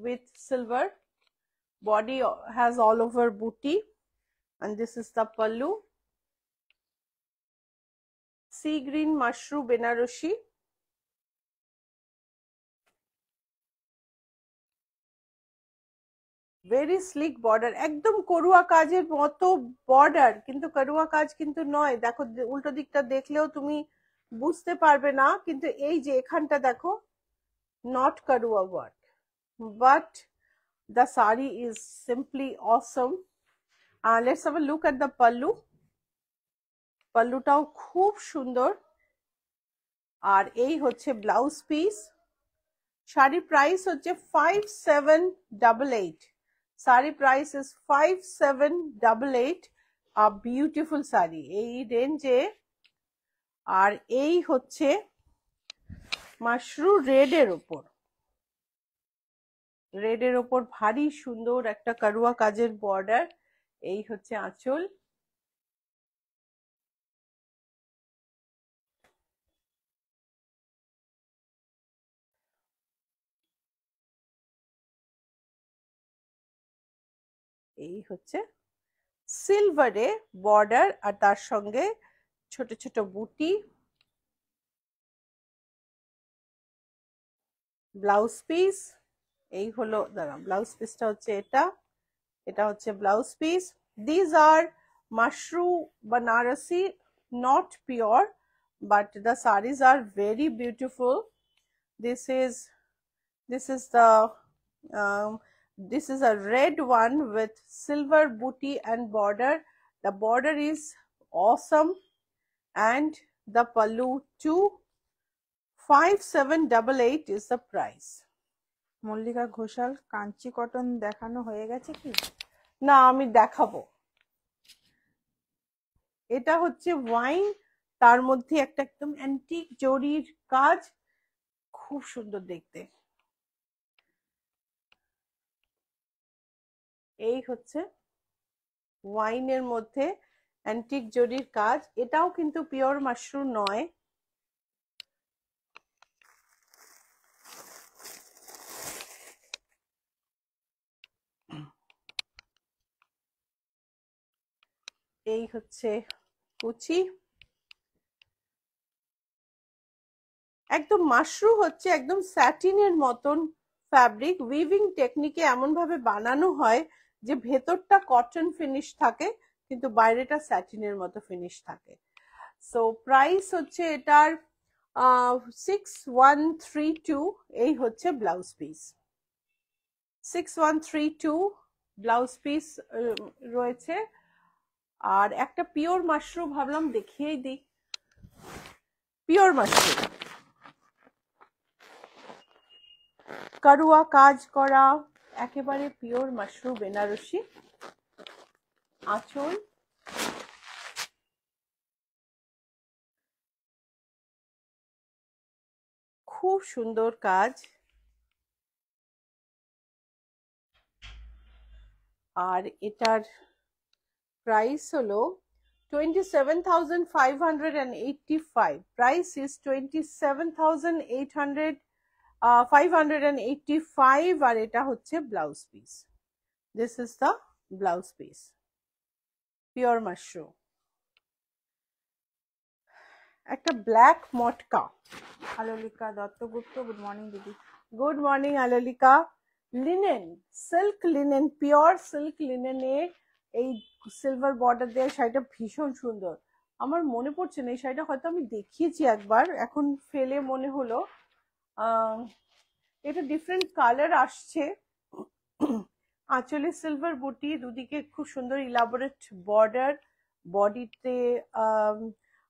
with silver, body has all over booty, and this is the pallu. Sea green mashru benarashi, very slick border, একদম করুয়া কাজের মতো বর্ডার, কিন্তু করুয়া কাজ কিন্তু নয়। দেখো উল্টো দিকটা দেখলেও তুমি বুঝতে পারবে না, কিন্তু এই যে এখানটা দেখো, নট করুয়া work, but the saree is simply awesome. Let's have a look at the pallu. পাল্লুটাও খুব সুন্দর। আর এই হচ্ছে ব্লাউজ পিস। শাড়ির প্রাইস হচ্ছে 5788। Sari price is 5788। A beautiful sari এই রেঞ্জে। আর এই হচ্ছে মাশরু রেডের ওপর, রেডের ওপর ভারী সুন্দর একটা কারুয়া কাজের বর্ডার। এই হচ্ছে আঁচল। এই হচ্ছে সিলভারে বর্ডার, আর তার সঙ্গে ছোট ছোট বুটি। ব্লাউজ পিস এই হলো, দাঁড়া, ব্লাউজ পিসটা হচ্ছে এটা, এটা হচ্ছে blouse piece. These are Mashru Banarasi, not pure, but the sarees are very beautiful. This is the this is a red one with silver booty and border. The border is awesome, and the pallu too. 5788 is the price. Mallika Ghoshal, Kanchi cotton দেখানো হয়ে গেছে কি? না, আমি দেখাবো। এটা হচ্ছে wine, তার মধ্যে একটা একদম অ্যান্টিক জরির কাজ, খুব সুন্দর দেখতে। এই হচ্ছে ওয়াইনের মধ্যে অ্যান্টিক জরির কাজ। এটাও কিন্তু পিওর মাশরু নয়। এই হচ্ছে কুচি, একদম মাশরু হচ্ছে একদম স্যাটিনের মতন ফ্যাব্রিক। উইভিং টেকনিকে এমন ভাবে বানানো হয় যে ভেতরটা কটন ফিনিশ থাকে কিন্তু বাইরেটা স্যাটিনের মতো ফিনিশ থাকে। সো প্রাইস হচ্ছে এটার 6132। এই হচ্ছে ব্লাউজ পিস, 6132 ব্লাউজ পিস রয়েছে। আর একটা পিওর মাশরুম ভাবলাম দেখিয়েই দিই। পিওর মাশরুম, কারুয়া কাজ করা, একেবারে পিওর মাশরুম বেনারসি। আঁচল, খুব সুন্দর কাজ। আর এটার প্রাইস হলো 27,585। Price is 27,585। আর এটা হচ্ছে blouse piece. This is the blouse piece, pure mushroom. একটা black matka. Alolika Duttagupta, good morning দিদি। Good morning Alolika. Linen, silk linen, pure silk লিনেনে এই সিলভার বর্ডার দেওয়া শাড়িটা ভীষণ সুন্দর। আমার মনে পড়ছে না, এই শাড়িটা হয়তো আমি দেখিয়েছি একবার, এখন ফেলে মনে হলো। এটা ডিফারেন্ট কালার আসছে। আঁচলে সিলভার বুটি, দুদিকে খুব সুন্দর ইলাবোরেট বর্ডার, বডিতে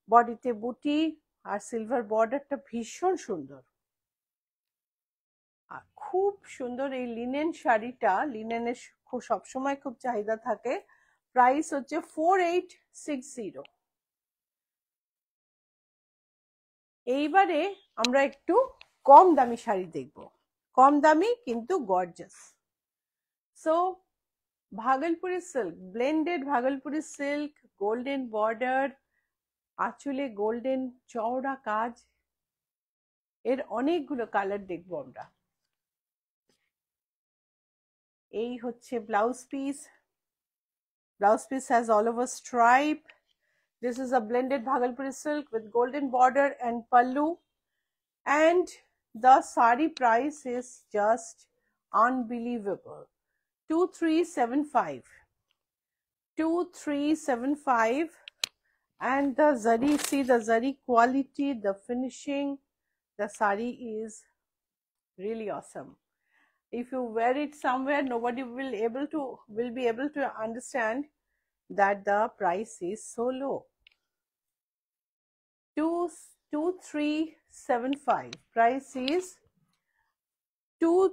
বডিতে বুটি আর সিলভার বর্ডারটা ভীষণ সুন্দর। আর খুব সুন্দর এই লিনেন শাড়িটা, লিনেনের সবসময় খুব চাহিদা থাকে। প্রাইস হচ্ছে 4860। এইবারে আমরা একটু কম দামি শাড়ি দেখব, কম দামি কিন্তু gorgeous. So Bhagalpuri silk, blended Bhagalpuri silk, golden border, আঁচলে গোল্ডেন চওড়া কাজ, এর অনেকগুলো কালার দেখবো আমরা। এই হচ্ছে blouse piece. Blouse piece has all over stripe. This is a blended Bhagalpuri silk with golden border and pallu. And the sari price is just unbelievable. 2375. 2375. And the zari, see the zari quality, the finishing, the sari is really awesome. If you wear it somewhere, nobody will be able to understand that the price is so low. 2375. Price is 2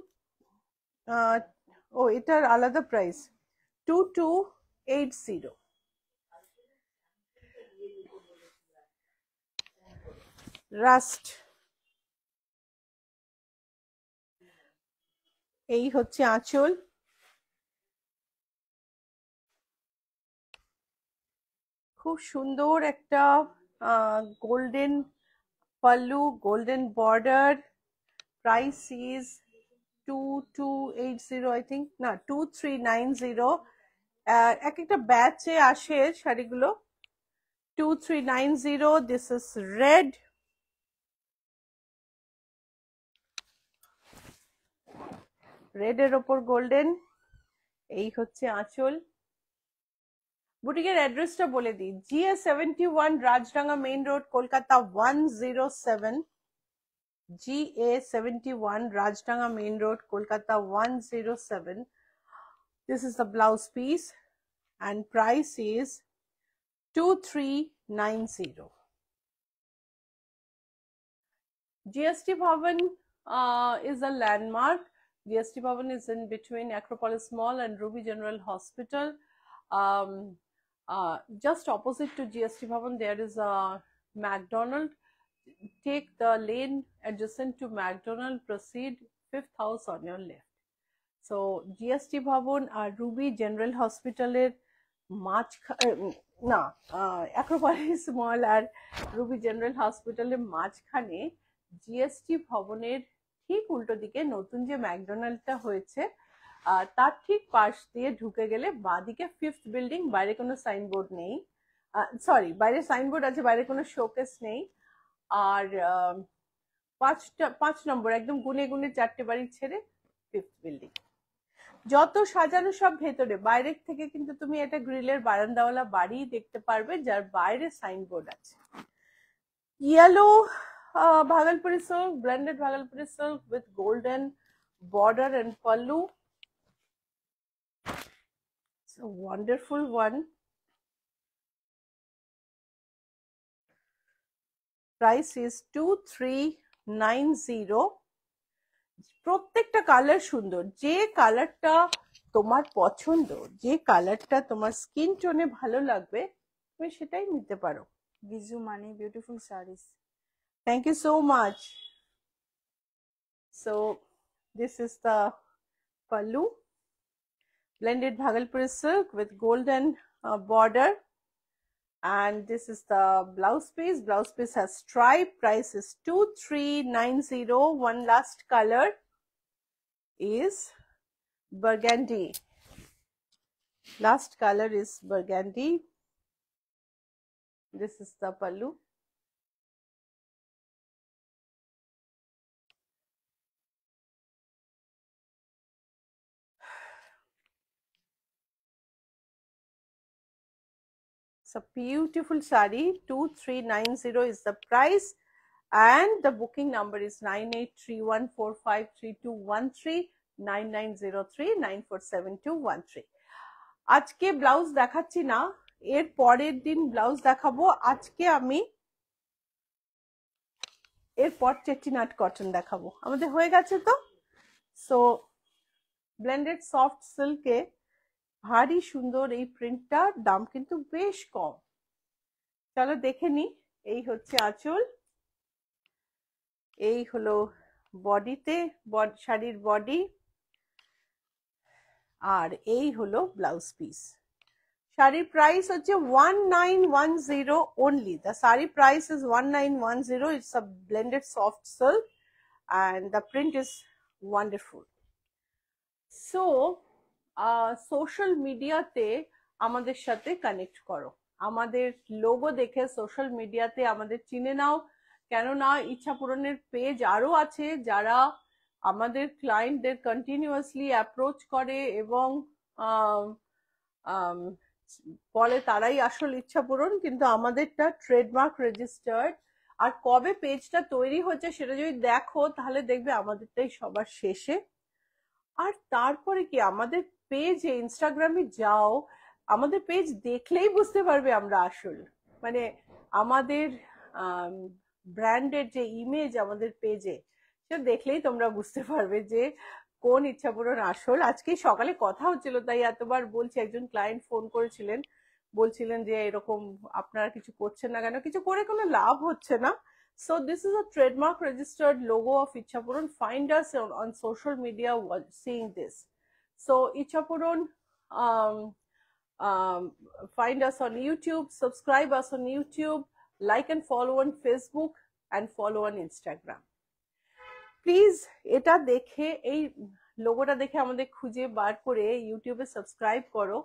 এটার আলাদা price 2280। Rushed, এই হচ্ছে আঁচল। খুব সুন্দর একটা golden pallu, golden border. Price is 2280 I think, না 2390। এক একটা ব্যাচে আসে শাড়িগুলো। 2390। দিস ইজ রেড, রেডের ওপর গোল্ডেন। এই হচ্ছে আঁচল। বুটিকের অ্যাড্রেসটা বলে দিই, GA71 Rajdanga main road, Kolkata 107। GA71 Rajdanga main road, Kolkata 107। This is the blouse piece and price is 2390. GST Bhavan is a landmark. GST Bhavan is in between Acropolis Mall and Ruby General Hospital. Just opposite to GST Bhavan, there is a McDonald's. Take the lane adjacent to McDonald's, proceed 5th house on your left. So GST Bhavan R Ruby General Hospital এর না Acropolis মল আর Ruby general হসপিটালের মাঝখানে GST ভবনের ঠিক উল্টো দিকে নতুন যে ম্যাকডোনাল্ডটা হয়েছে, তার ঠিক পাশ দিয়ে ঢুকে গেলে বাঁদিকে 5th বিল্ডিং, বাইরে কোনো সাইনবোর্ড নেই, সরি বাইরে সাইনবোর্ড আছে, বাইরে কোনো শোকেস নেই। আর 5 নম্বর একদম গুনে গুনে 4টে বাড়ি ছেড়ে 5th বিল্ডিং। যত সাজানো সব ভেতরে, বাইরে থেকে কিন্তু তুমি এটা গ্রিলের বারান্দাওয়ালা বাড়ি দেখতে পারবে যার বাইরে সাইনবোর্ড আছে। Yellow Bhagalpuri silk, blended Bhagalpuri silk with golden border and pallu. It's a wonderful one. Price is 2390. প্রত্যেকটা কালার সুন্দর, যে কালারটা তোমার পছন্দ, যে কালারটা তোমার স্কিন টোনে ভালো লাগবে তুমি সেটাই নিতে পারো। Viju Mani, beautiful sarees. Thank you so much. So this is the pallu, blended Bhagalpuri silk with golden border, and this is the blouse piece. Blouse piece has stripe. Price is 2390. One last color is burgundy. Last color is burgundy. This is the pallu. It's a beautiful saree. 2390 is the price, and the booking number is 9831453213, 9903947213. আজকে blouse দেখাচ্ছি না, এর পরের দিন blouse দেখাবো। আজকে আমি এরপর চেটিনাট কটন দেখাবো। আমাদের হয়ে গেছে তো। সো ব্লেন্ডেড সফট সিল্কে ভারী সুন্দর এই প্রিন্টটার দাম কিন্তু বেশ কম। চলো দেখে নি। এই হচ্ছে আঁচল, এই হলো বডিতে শাড়ির বডি, আর এই হলো ব্লাউজ পিস। শাড়ির প্রাইস হচ্ছে 1910 only. The saree price is 1910. It's a blended soft silk and the print is wonderful. So social মিডিয়াতে আমাদের সাথে কানেক্ট করো, আমাদের লোগো দেখে সোশ্যাল মিডিয়াতে আমাদের চিনে নাও। কেননা ইচ্ছা পূরণের পেজ আরো আছে যারা আমাদের ক্লায়েন্টদের কন্টিনিউয়াসলি অ্যাপ্রোচ করে এবং বলে তারাই আসল ইচ্ছা পূরণ, কিন্তু আমাদেরটা ট্রেডমার্ক রেজিস্টার্ড। আর কবে পেজটা তৈরি হচ্ছে সেটা যদি দেখো তাহলে দেখবে আমাদেরটাই সবার শেষে। আর তারপরে কি, আমাদের পেজে ইনস্টাগ্রামে যাও, আমাদের পেজ দেখলেই বুঝতে পারবে আমরা আসল, মানে আমাদের ব্র্যান্ডের যে ইমেজ আমাদের পেজে, সেটা দেখলেই তোমরা বুঝতে পারবে যে কোন ইচ্ছা পূরণ আসল। আজকে সকালে কথা হচ্ছিল তাই এতবার বলছি। একজন ক্লায়েন্ট ফোন করেছিলেন, বলছিলেন যে এরকম আপনারা কিছু করছেন না কেন, কিছু করে কোনো লাভ হচ্ছে না। So this is a trademark registered logo of Ichhapuran. Find us on social media while seeing this. So Ichhapuran, find us on YouTube, subscribe us on YouTube, like and follow on Facebook and follow on Instagram. Please এটা দেখে, এই লোগোটা দেখে আমাদের খুঁজে বার করে ইউটিউবে subscribe করো,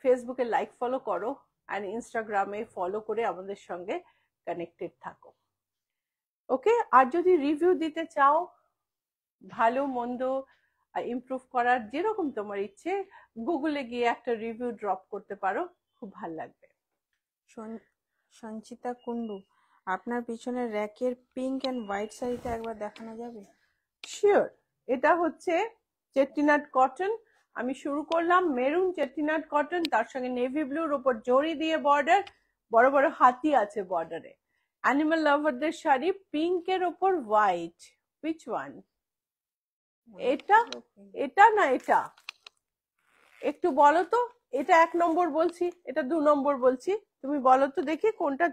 ফেসবুকে লাইক ফলো করো, আর ইনস্টাগ্রামে ফলো করে আমাদের সঙ্গে কানেক্টেড থাকো। ওকে, আর যদি রিভিউ দিতে চাও, ভালো মন্দ ইমপ্রুভ করার যেরকম তোমার ইচ্ছে, গুগলে গিয়ে একটা রিভিউ ড্রপ করতে পারো, খুব ভালো লাগবে। সঞ্চিতা কুন্ডু, আপনার পিছনের র্যাকের পিঙ্ক এন্ড হোয়াইট শাড়িটা একবার দেখানো যাবে? শিওর। এটা হচ্ছে চেট্টিনাট কটন। আমি শুরু করলাম মেরুন চেট্টিনাট কটন, তার সঙ্গে নেভি ব্লুর উপর জরি দিয়ে বর্ডার, বড় বড় হাতি আছে বর্ডারে। অ্যানিমাল লাভারদের শাড়ি, পিঙ্কের ওপর হোয়াইট। Which one? এটা, এটা না এটা? একটু বলো তো। এটা 1 নম্বর বলছি, এটা 2 নম্বর বলছি, তুমি বলো তো দেখি কোনটা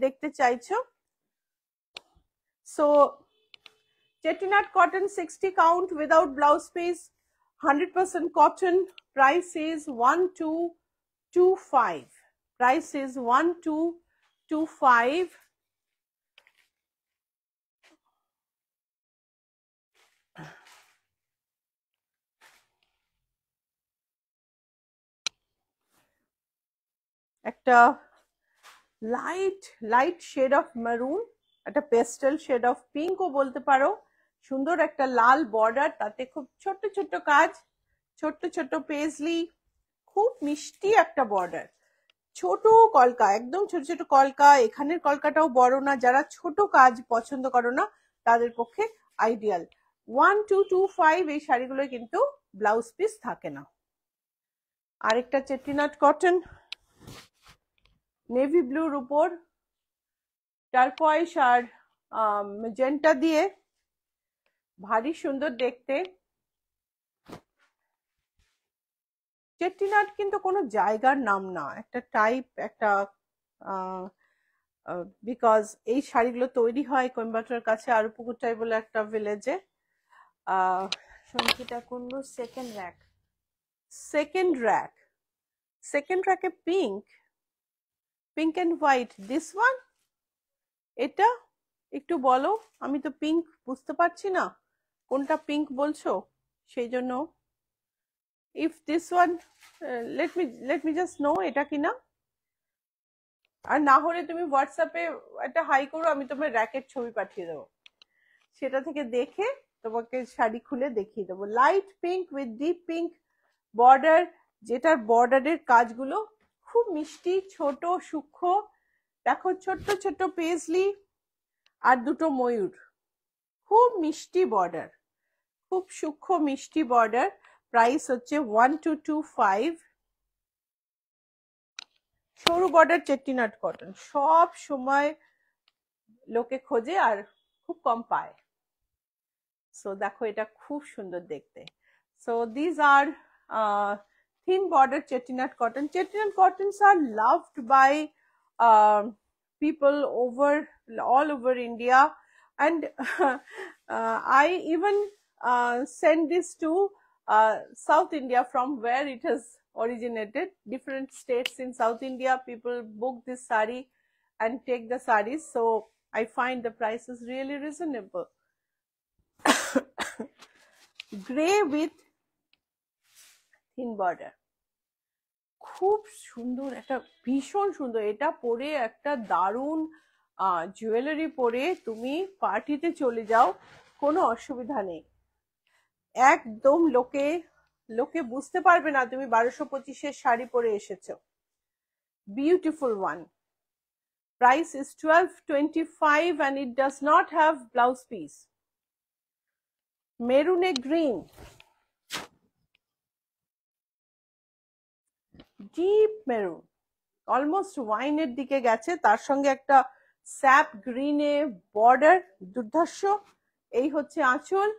দেখতে চাইছো। So Chettinad cotton 60 count without blouse piece, 100% cotton. Price is 1225. Price is 1225. একটা লাইট শেড অফ মেরুন, একটা পেস্টেল শেড অফ পিঙ্কও বলতে পারো। সুন্দর একটা লাল বর্ডার, তাতে খুব ছোট্ট ছোট্ট কাজ, ছোট্ট ছোট্ট পেজলি, খুব মিষ্টি একটা বর্ডার। ছোট কলকা, একদম ছোট ছোট কলকা, এখানের কলকাটাও বড় না। যারা ছোট কাজ পছন্দ করো না তাদের পক্ষে আইডিয়াল। 1225 এই শাড়িগুলো কিন্তু ব্লাউজ পিস থাকে না। আরেকটা চেটিনাট কটন, নেভি ব্লুর উপর টারকোয়েস আর ম্যাজেন্টা দিয়ে, ভারী সুন্দর দেখতে। চেটিনাট কিন্তু কোনো জায়গার নাম না, একটা টাইপ, একটা বিকজ এই শাড়িগুলো তৈরি হয় কোয়েম্বাটোর কাছে আরুপুকুটাই বলে একটা ভিলেজে। Sangita Kundu second rack. Second র্যাকে pink and white, this one, এটা একটু বলো, আমি তো পিঙ্ক বুঝতে পারছি না কোনটা পিঙ্ক বলছো, সেই জন্য if this one, let me just know এটা কিনা। আর না হলে তুমি হোয়াটসঅ্যাপে একটা হাই করো, আমি তোমার র্যাকের ছবি পাঠিয়ে দেবো, সেটা থেকে দেখে তোমাকে শাড়ি খুলে দেখিয়ে দেবো। Light pink with deep pink border, যেটার বর্ডারের কাজগুলো খুব মিষ্টি, ছোট সূক্ষ্ম। দেখো ছোট্ট ছোট্ট পেজলি আর দুটো ময়ূর, খুব মিষ্টি বর্ডার, খুব সূক্ষ্ম মিষ্টি বর্ডার। প্রাইস হচ্ছে 1225। সরু বর্ডার চেট্টিনাট কটন সব সময় লোকে খোঁজে আর খুব কম পায়। সো দেখো এটা খুব সুন্দর দেখতে। So these are thin border chettinad cotton. Chettinad cottons are loved by people all over India, and I even send this to South India, from where it has originated. Different states in South India, people book this sari and take the saris, so I find the price is really reasonable. Grey with thin border, খুব সুন্দর, একটা ভীষণ সুন্দর। এটা পরে একটা দারুণ jewellery পরে তুমি পার্টিতে চলে যাও, কোনো অসুবিধা নেই। একদম লোকে বুঝতে পারবে না তুমি 1225-এর শাড়ি পরে এসেছো। Beautiful one. Price is 1225 and it does not have blouse piece. Maroon green, deep maroon, almost ওয়াইনের দিকে গেছে, তার সঙ্গে একটা স্যাপ গ্রিনে বর্ডার, দুর্ধর্ষ। এই হচ্ছে আঁচল।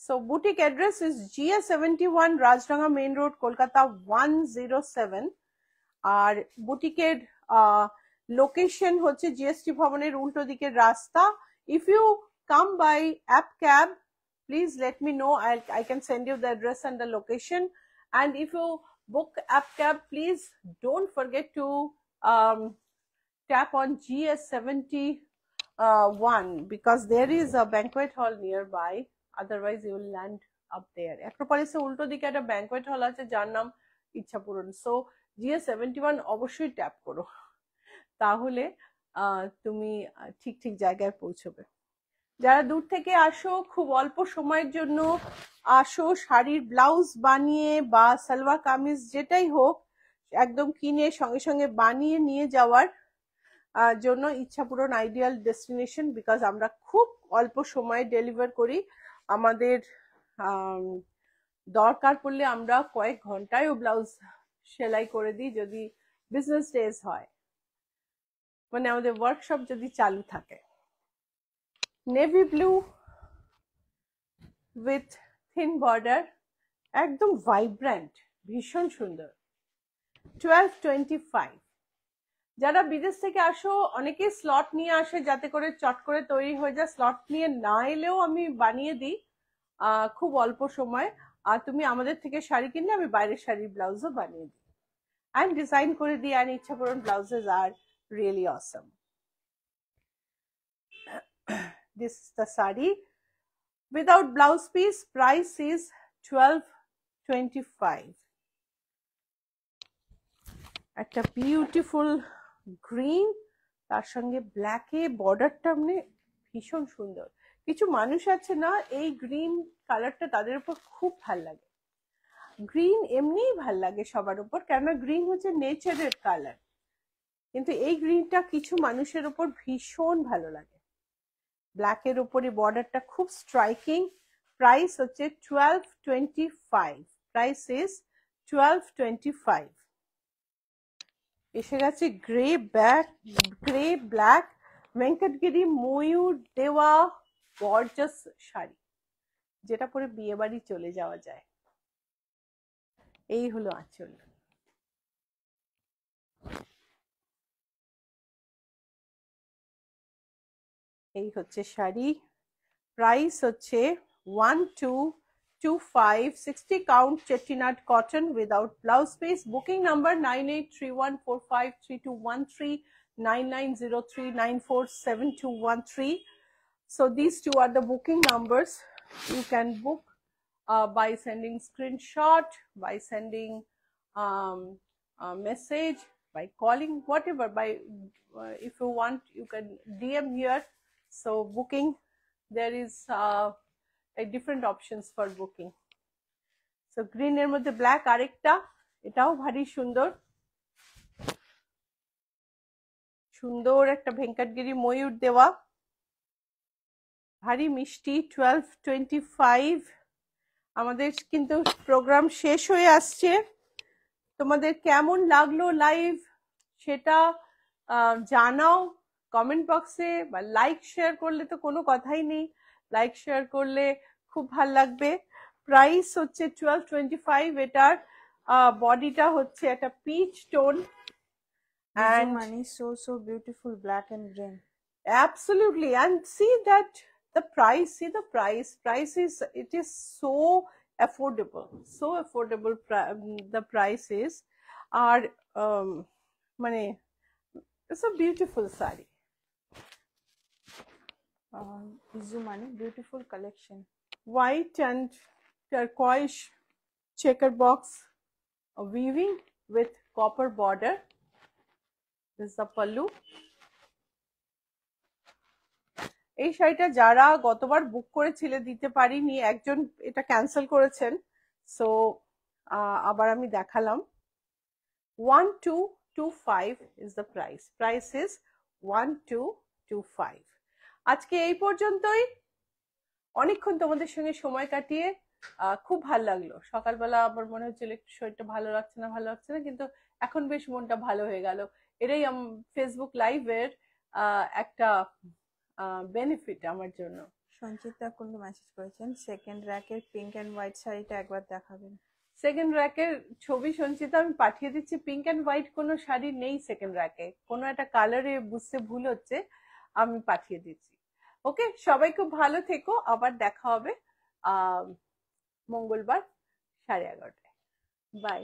So boutique address is GS71, Rajdanga main road, Kolkata 107। আর বুটিকের লোকেশন হচ্ছে GST ভবনের উল্টো দিকের রাস্তা। If you come by app cab, please let me know. I can send you the address and the location. And if you book app cab, please don't forget to tap on GS71 because there is a banquet hall nearby. Otherwise you will land up there. Acropolis e ulto dike একটা banquet hall আছে যার নাম ইচ্ছাপুরন। So GS71 অবশ্যই tap করো, তাহলে তুমি ঠিক জায়গায় পৌঁছবে। যারা দূর থেকে আসো, খুব অল্প সময়ের জন্য আসো, শাড়ির ব্লাউজ বানিয়ে বা সালোয়ার কামিজ যেটাই হোক একদম কিনে সঙ্গে সঙ্গে বানিয়ে নিয়ে যাওয়ার জন্য ইচ্ছাপুরন আইডিয়াল ডেস্টিনেশন। বিকজ আমরা খুব অল্প সময়ে ডেলিভার করি, আমাদের দরকার পড়লে আমরা কয়েক ঘন্টায়ও ব্লাউজ সেলাই করে দিই যদি বিজনেস ডেজ হয়, মানে আমাদের ওয়ার্কশপ যদি চালু থাকে। Navy blue with thin border, একদম ভাইব্রেন্ট, ভীষণ সুন্দর। 1225। যারা বিদেশ থেকে আসো, অনেকেই স্লট নিয়ে আসে যাতে করে চট করে তৈরি হয়ে যায়। স্লট নিয়ে না এলেও আমি বানিয়ে দিই খুব অল্প সময়। আর তুমি আমাদের থেকে শাড়ি কিনলে আমি বাইরের শাড়ির ব্লাউজও বানিয়ে দিই and design করে দিই, and ইচ্ছাপুরন blouses are really awesome. This is the sari without blouse piece. Price is 1225. একটা বিউটিফুল গ্রিন, তার সঙ্গে ব্ল্যাকে বর্ডারটা মানে ভীষণ সুন্দর। কিছু মানুষ আছে না এই গ্রিন কালারটা তাদের উপর খুব ভাল লাগে, গ্রিন এমনিই ভাল লাগে সবার উপর, কেননা গ্রিন হচ্ছে নেচারের কালার, কিন্তু এই গ্রিনটা কিছু মানুষের উপর ভীষণ ভালো লাগে। ব্ল্যাকের উপরে বর্ডারটা খুব স্ট্রাইকিং। প্রাইস হচ্ছে 1225, প্রাইস ইজ 1225। এসে গেছে গ্রে ব্ল্যাক ভেঙ্কটগিরি ময়ূর দেওয়া গর্জাস শাড়ি, যেটা পরে বিয়ে বাড়ি চলে যাওয়া যায়। এই হলো আঁচল। এই হচ্ছে শাড়ি, প্রাইস হচ্ছে 1225, 60 count chettinad cotton without blouse piece. Booking number 9831453213, 9903947213. So these two are the booking numbers. You can book by sending screenshot, by sending a message, by calling, whatever. By if you want, you can DM here. So booking, there is different options for booking. So green এর মধ্যে black আরেকটা, এটাও ভারী সুন্দর, সুন্দর একটা ভেঙ্কটগিরি ময়ূর দেওয়া, ভারী মিষ্টি। 1225। আমাদের কিন্তু প্রোগ্রাম শেষ হয়ে আসছে। তোমাদের কেমন লাগলো লাইভ সেটা জানাও কমেন্ট বক্সে, বা লাইক শেয়ার করলে তো কোনো কথাই নেই, লাইক শেয়ার করলে খুব ভাল লাগবে। প্রাইস হচ্ছে 1225। এটার বডিটা হচ্ছে একটা peach tone, and money so beautiful black and green. Absolutely. And see that the price, price is, it is so affordable, the price is. Are money, it's a beautiful saree. Izumani, beautiful collection. White and turquoise checker box weaving with copper border. This is the pallu. এই শাড়িটা যারা গতবার বুক করেছিলে দিতে পারিনি, একজন এটা cancel করেছেন, সো আবার আমি দেখালাম। 1225 is the price. Price is 1225. আজকে এই পর্যন্তই। অনেকক্ষণ তোমাদের সঙ্গে সময় কাটিয়ে খুব ভালো লাগলো। সকালবেলা আমার মনে হচ্ছিল একটু শরীরটা ভালো লাগছে না, কিন্তু এখন বেশ মনটা ভালো হয়ে গেল। এটাই ফেসবুক লাইভের একটা বেনিফিট আমার জন্য। সঞ্চিতা কুন্ডু মেসেজ করেছেন, সেকেন্ড র্যাকের পিঙ্ক এন্ড হোয়াইট শাড়িটা একবার দেখাবেন। সেকেন্ড র্যাকের ছবি সঞ্চিতা আমি পাঠিয়ে দিচ্ছি। পিঙ্ক এন্ড হোয়াইট কোনো শাড়ি নেই সেকেন্ড র্যাকে, কোনো একটা কালারে বুঝতে ভুল হচ্ছে, আমি পাঠিয়ে দিচ্ছি। ওকে, সবাই খুব ভালো থেকো, আবার দেখা হবে মঙ্গলবার 11:30টায়। বাই।